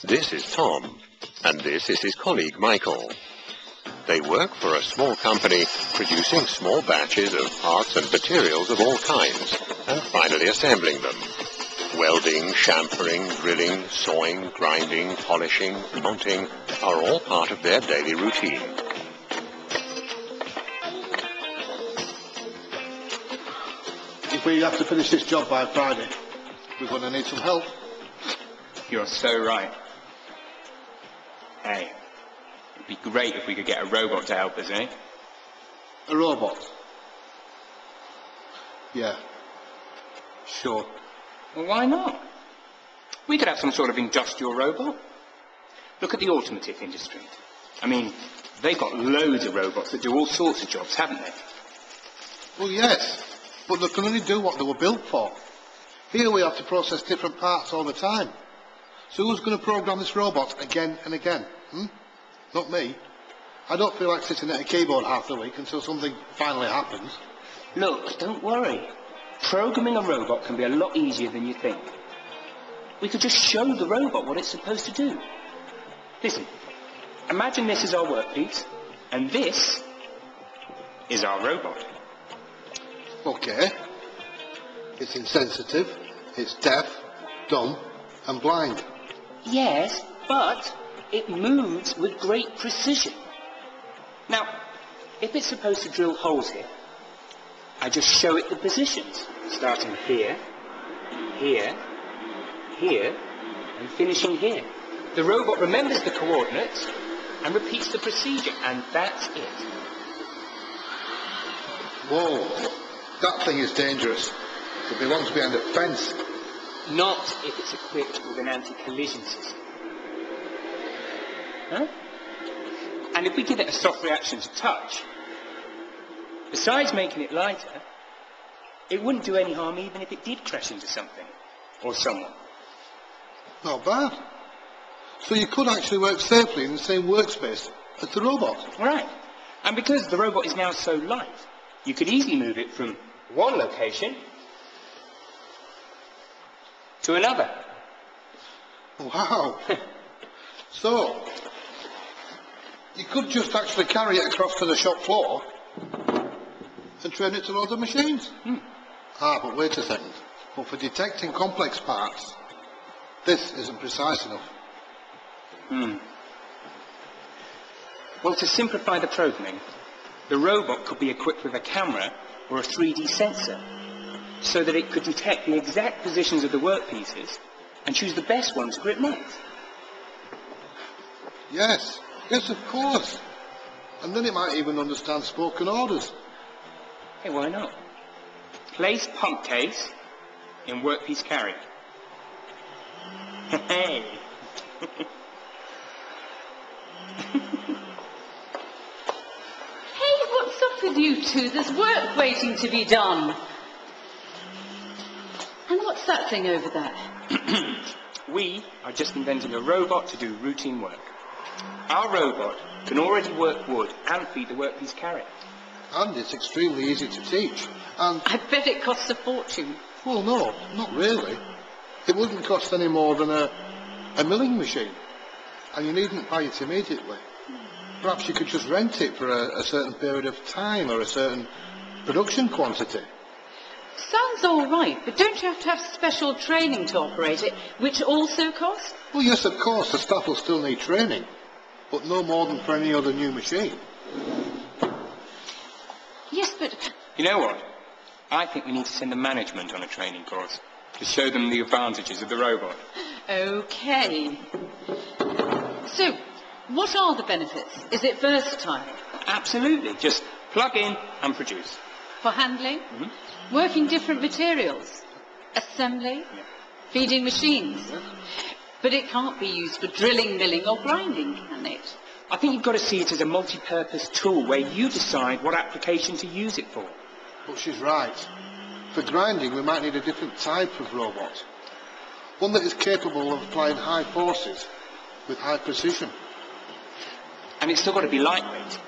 This is Tom, and this is his colleague Michael. They work for a small company producing small batches of parts and materials of all kinds, and finally assembling them. Welding, chamfering, drilling, sawing, grinding, polishing, mounting are all part of their daily routine. If we have to finish this job by Friday, we're going to need some help. You're so right. Hey, it'd be great if we could get a robot to help us, eh? A robot? Yeah. Sure. Well, why not? We could have some sort of industrial robot. Look at the automotive industry. I mean, they've got loads of robots that do all sorts of jobs, haven't they? Well, yes, but they can only do what they were built for. Here we have to process different parts all the time. So who's going to program this robot again and again? Not me. I don't feel like sitting at a keyboard half the week until something finally happens. Look, don't worry. Programming a robot can be a lot easier than you think. We could just show the robot what it's supposed to do. Listen, imagine this is our workpiece, and this is our robot. Okay. It's insensitive, it's deaf, dumb, and blind. Yes, but it moves with great precision. Now, if it's supposed to drill holes here, I just show it the positions, starting here, here, here, and finishing here. The robot remembers the coordinates and repeats the procedure, and that's it. Whoa, that thing is dangerous. It belongs behind a fence. Not if it's equipped with an anti-collision system. Huh? And if we give it a soft reaction to touch, besides making it lighter, it wouldn't do any harm even if it did crash into something or someone. Not bad. So you could actually work safely in the same workspace as the robot. Right. And because the robot is now so light, you could easily move it from one location to another. Wow. So, you could just actually carry it across to the shop floor and train it to load the machines. But wait a second. But for detecting complex parts, this isn't precise enough. Well, to simplify the programming, the robot could be equipped with a camera or a 3D sensor so that it could detect the exact positions of the workpieces and choose the best ones for it makes. Yes, of course. And then it might even understand spoken orders. Hey, why not? Place pump case in workpiece carrier. Hey. Hey, what's up with you two? There's work waiting to be done. And what's that thing over there? We are just inventing a robot to do routine work. Our robot can already work wood and feed the workpiece carrier. And it's extremely easy to teach. And, I bet it costs a fortune. well, no, not really. It wouldn't cost any more than a milling machine. And you needn't buy it immediately. Perhaps you could just rent it for a certain period of time or a certain production quantity. Sounds all right, but don't you have to have special training to operate it, which also costs? Well, yes, of course, the staff will still need training, but no more than for any other new machine. Yes, but... You know what? I think we need to send the management on a training course to show them the advantages of the robot. Okay. So, what are the benefits? Is it versatile? Absolutely. Just plug in and produce. For handling? Working different materials? Assembly? Feeding machines? But it can't be used for drilling, milling or grinding, can it? I think you've got to see it as a multi-purpose tool where you decide what application to use it for. But she's right. For grinding, we might need a different type of robot. One that is capable of applying high forces with high precision. And it's still got to be lightweight,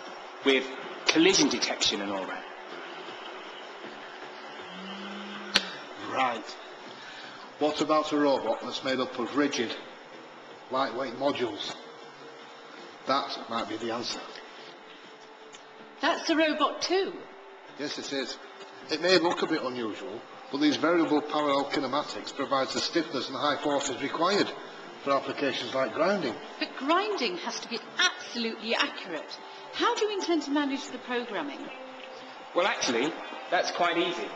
with collision detection and all that. Right. What about a robot that's made up of rigid, lightweight modules. That might be the answer. That's a robot too. Yes, it is. It may look a bit unusual, but these variable parallel kinematics provides the stiffness and high forces required for applications like grinding. But grinding has to be absolutely accurate. How do you intend to manage the programming? Well, actually, that's quite easy.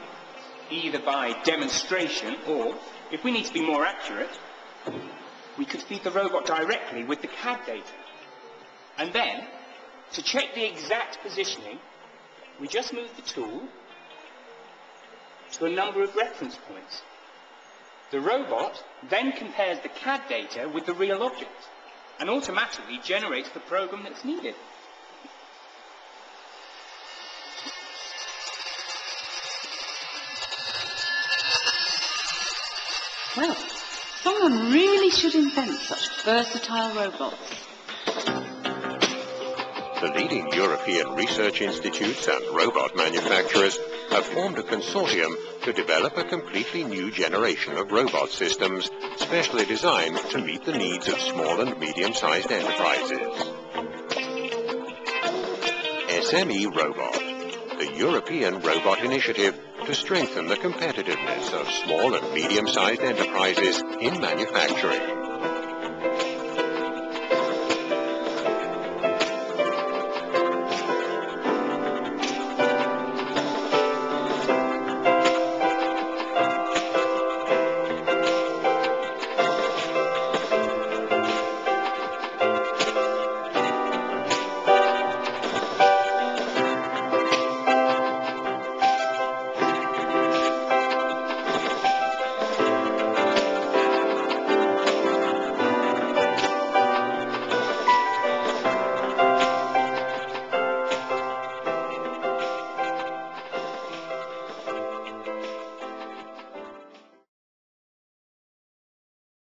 Either by demonstration or, if we need to be more accurate, we could feed the robot directly with the CAD data. And then, to check the exact positioning, we just move the tool to a number of reference points. The robot then compares the CAD data with the real object and automatically generates the program that's needed. Well, someone really should invent such versatile robots. The leading European research institutes and robot manufacturers have formed a consortium to develop a completely new generation of robot systems specially designed to meet the needs of small and medium-sized enterprises. SME Robot, the European robot initiative to strengthen the competitiveness of small and medium-sized enterprises in manufacturing.